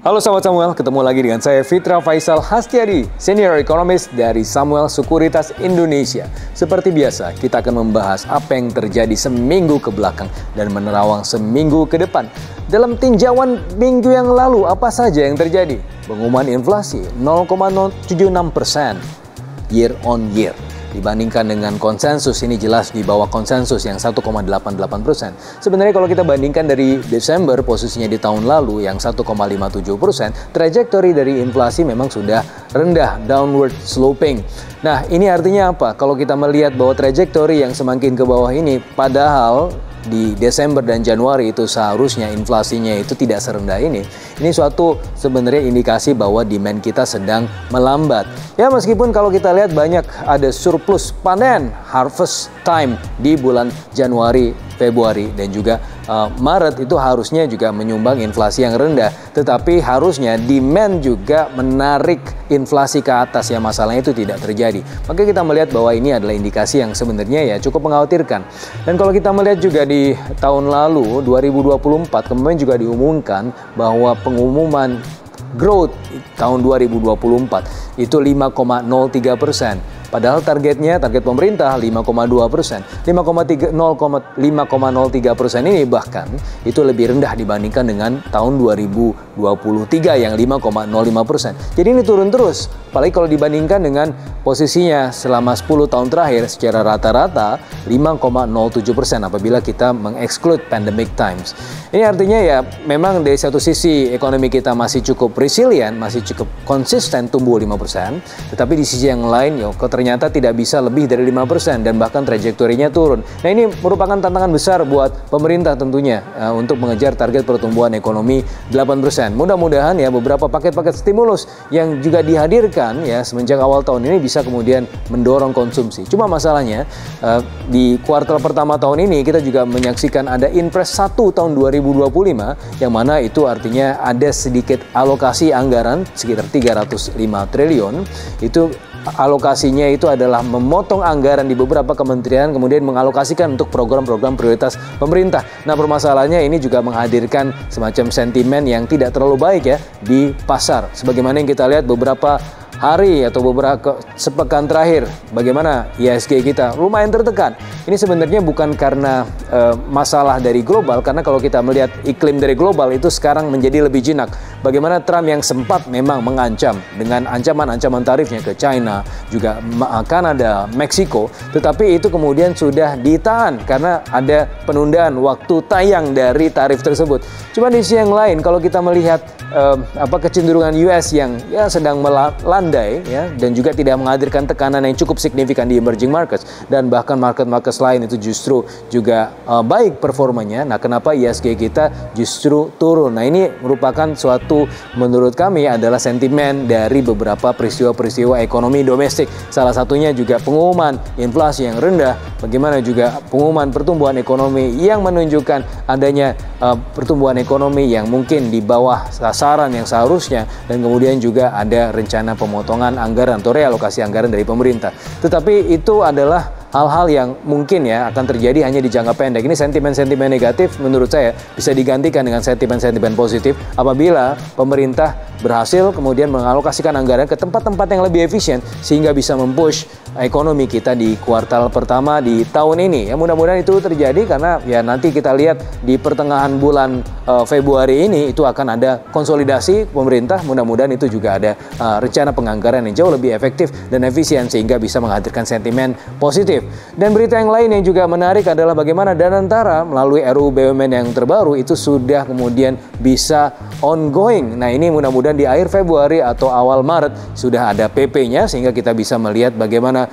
Halo Sahabat Samuel, ketemu lagi dengan saya Fitra Faisal Hastiadi, Senior Economist dari Samuel Sekuritas Indonesia. Seperti biasa, kita akan membahas apa yang terjadi seminggu ke belakang dan menerawang seminggu ke depan. Dalam tinjauan minggu yang lalu, apa saja yang terjadi? Pengumuman inflasi 0,076% year on year. Dibandingkan dengan konsensus, ini jelas di bawah konsensus yang 1,88%. Sebenarnya kalau kita bandingkan dari Desember, posisinya di tahun lalu yang 1,57%, trajektori dari inflasi memang sudah rendah, downward sloping. Nah, ini artinya apa? Kalau kita melihat bahwa trajektori yang semakin ke bawah ini, padahal di Desember dan Januari itu seharusnya inflasinya itu tidak serendah ini. Ini suatu sebenarnya indikasi bahwa demand kita sedang melambat. Ya, meskipun kalau kita lihat banyak ada surplus panen, harvest time di bulan Januari, Februari dan juga Maret itu harusnya juga menyumbang inflasi yang rendah. Tetapi harusnya demand juga menarik inflasi ke atas, ya masalahnya itu tidak terjadi. Maka kita melihat bahwa ini adalah indikasi yang sebenarnya ya cukup mengkhawatirkan. Dan kalau kita melihat juga di tahun lalu 2024 kemarin juga diumumkan bahwa pengumuman growth tahun 2024 itu 5,03%. Padahal target pemerintah 5,2%. 5,03% ini bahkan itu lebih rendah dibandingkan dengan tahun 2023 yang 5,05%. Jadi ini turun terus. Apalagi kalau dibandingkan dengan posisinya selama 10 tahun terakhir secara rata-rata 5,07% apabila kita mengexclude pandemic times. Ini artinya ya memang dari satu sisi ekonomi kita masih cukup resilient, masih cukup konsisten tumbuh 5%. Tetapi di sisi yang lain ya ternyata tidak bisa lebih dari 5% dan bahkan trajektorinya turun. Nah, ini merupakan tantangan besar buat pemerintah tentunya untuk mengejar target pertumbuhan ekonomi 8%. Mudah-mudahan ya beberapa paket-paket stimulus yang juga dihadirkan ya semenjak awal tahun ini bisa kemudian mendorong konsumsi. Cuma masalahnya di kuartal pertama tahun ini kita juga menyaksikan ada Inpres 1 tahun 2025 yang mana itu artinya ada sedikit alokasi anggaran sekitar 305 triliun. Itu alokasinya itu adalah memotong anggaran di beberapa kementerian kemudian mengalokasikan untuk program-program prioritas pemerintah. Nah, permasalahannya ini juga menghadirkan semacam sentimen yang tidak terlalu baik ya di pasar. Sebagaimana yang kita lihat beberapa hari atau beberapa sepekan terakhir, bagaimana IHSG kita lumayan tertekan. Ini sebenarnya bukan karena masalah dari global, karena kalau kita melihat iklim dari global itu sekarang menjadi lebih jinak. Bagaimana Trump yang sempat memang mengancam dengan ancaman-ancaman tarifnya ke China, juga Kanada, Meksiko, tetapi itu kemudian sudah ditahan karena ada penundaan waktu tayang dari tarif tersebut. Cuma di sisi yang lain, kalau kita melihat kecenderungan US yang ya sedang melandai ya dan juga tidak menghadirkan tekanan yang cukup signifikan di emerging markets dan bahkan market-market lain itu justru juga baik performanya. Nah, kenapa IHSG kita justru turun? Nah, ini merupakan suatu menurut kami adalah sentimen dari beberapa peristiwa-peristiwa ekonomi domestik. Salah satunya juga pengumuman inflasi yang rendah, bagaimana juga pengumuman pertumbuhan ekonomi yang menunjukkan adanya pertumbuhan ekonomi yang mungkin di bawah sasaran yang seharusnya, dan kemudian juga ada rencana pemotongan anggaran atau realokasi anggaran dari pemerintah. Tetapi itu adalah hal-hal yang mungkin ya akan terjadi hanya di jangka pendek. Ini sentimen-sentimen negatif menurut saya bisa digantikan dengan sentimen-sentimen positif apabila pemerintah berhasil kemudian mengalokasikan anggaran ke tempat-tempat yang lebih efisien sehingga bisa mempush ekonomi kita di kuartal pertama di tahun ini. Ya, mudah-mudahan itu terjadi karena ya nanti kita lihat di pertengahan bulan Februari ini itu akan ada konsolidasi pemerintah. Mudah-mudahan itu juga ada rencana penganggaran yang jauh lebih efektif dan efisien sehingga bisa menghadirkan sentimen positif. Dan berita yang lain yang juga menarik adalah bagaimana Danantara melalui RUU BUMN yang terbaru itu sudah kemudian bisa ongoing. Nah, ini mudah-mudahan di akhir Februari atau awal Maret sudah ada PP-nya sehingga kita bisa melihat bagaimana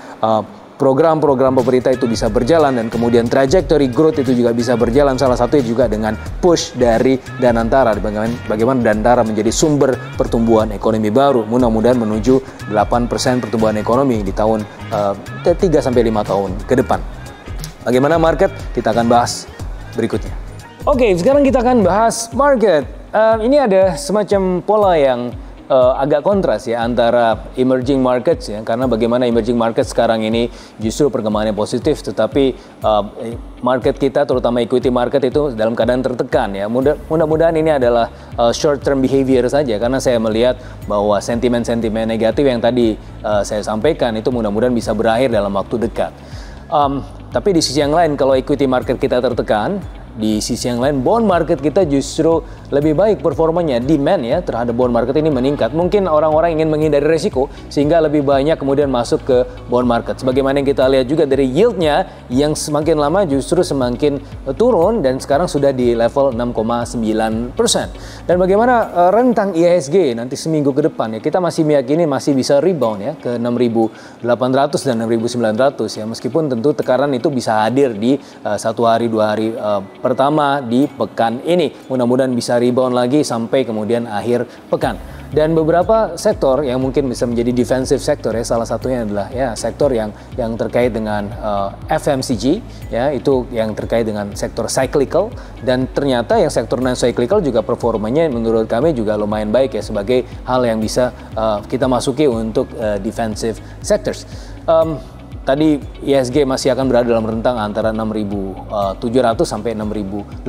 program-program pemerintah itu bisa berjalan dan kemudian trajektori growth itu juga bisa berjalan. Salah satunya juga dengan push dari Danantara, bagaimana Danantara menjadi sumber pertumbuhan ekonomi baru, mudah-mudahan menuju 8% pertumbuhan ekonomi di tahun 3-5 tahun ke depan. Bagaimana market? Kita akan bahas berikutnya. Oke, sekarang kita akan bahas market. Ini ada semacam pola yang agak kontras ya antara emerging markets ya, karena bagaimana emerging markets sekarang ini justru perkembangannya positif, tetapi market kita terutama equity market itu dalam keadaan tertekan ya. Mudah-mudahan ini adalah short term behavior saja, karena saya melihat bahwa sentimen-sentimen negatif yang tadi saya sampaikan itu mudah-mudahan bisa berakhir dalam waktu dekat. Tapi di sisi yang lain, kalau equity market kita tertekan, di sisi yang lain bond market kita justru lebih baik performanya. Demand ya terhadap bond market ini meningkat. Mungkin orang-orang ingin menghindari resiko sehingga lebih banyak kemudian masuk ke bond market. Sebagaimana yang kita lihat juga dari yieldnya yang semakin lama justru semakin turun dan sekarang sudah di level 6,9%. Dan bagaimana rentang IHSG nanti seminggu ke depan ya, kita masih meyakini masih bisa rebound ya ke 6.800 dan 6.900 ya, meskipun tentu tekanan itu bisa hadir di 1 hari 2 hari pertama di pekan ini. Mudah-mudahan bisa rebound lagi sampai kemudian akhir pekan. Dan beberapa sektor yang mungkin bisa menjadi defensive sector ya, salah satunya adalah ya sektor yang terkait dengan FMCG ya, itu yang terkait dengan sektor cyclical, dan ternyata yang sektor non cyclical juga performanya menurut kami juga lumayan baik ya, sebagai hal yang bisa kita masuki untuk defensive sectors. Tadi IHSG masih akan berada dalam rentang antara 6.700 sampai 6.800.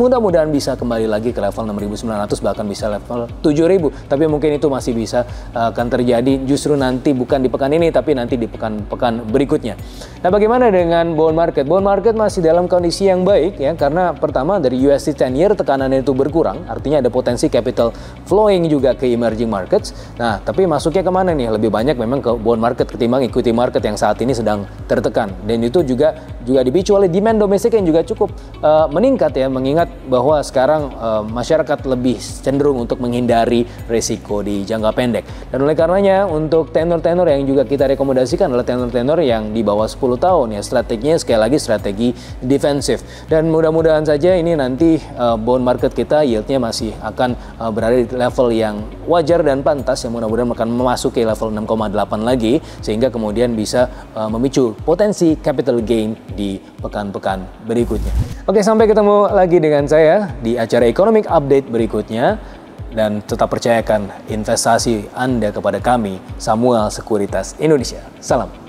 Mudah-mudahan bisa kembali lagi ke level 6.900, bahkan bisa level 7.000. Tapi mungkin itu masih bisa akan terjadi justru nanti, bukan di pekan ini tapi nanti di pekan-pekan berikutnya. Nah, bagaimana dengan bond market? Bond market masih dalam kondisi yang baik ya, karena pertama dari USD 10 year tekanannya itu berkurang, artinya ada potensi capital flowing juga ke emerging markets. Nah, tapi masuknya kemana nih? Lebih banyak memang ke bond market ketimbang equity market yang saat ini sedang tertekan, dan itu juga dipicu oleh demand domestik yang juga cukup meningkat ya, mengingat bahwa sekarang masyarakat lebih cenderung untuk menghindari risiko di jangka pendek. Dan oleh karenanya untuk tenor-tenor yang juga kita rekomendasikan adalah tenor-tenor yang di bawah 10 tahun ya, strateginya sekali lagi strategi defensif. Dan mudah-mudahan saja ini nanti bond market kita yieldnya masih akan berada di level yang wajar dan pantas, yang mudah-mudahan akan memasuki level 6,8 lagi, sehingga kemudian bisa memicu potensi capital gain di pekan-pekan berikutnya. Oke, sampai ketemu lagi dengan saya di acara Economic Update berikutnya, dan tetap percayakan investasi Anda kepada kami, Samuel Sekuritas Indonesia. Salam.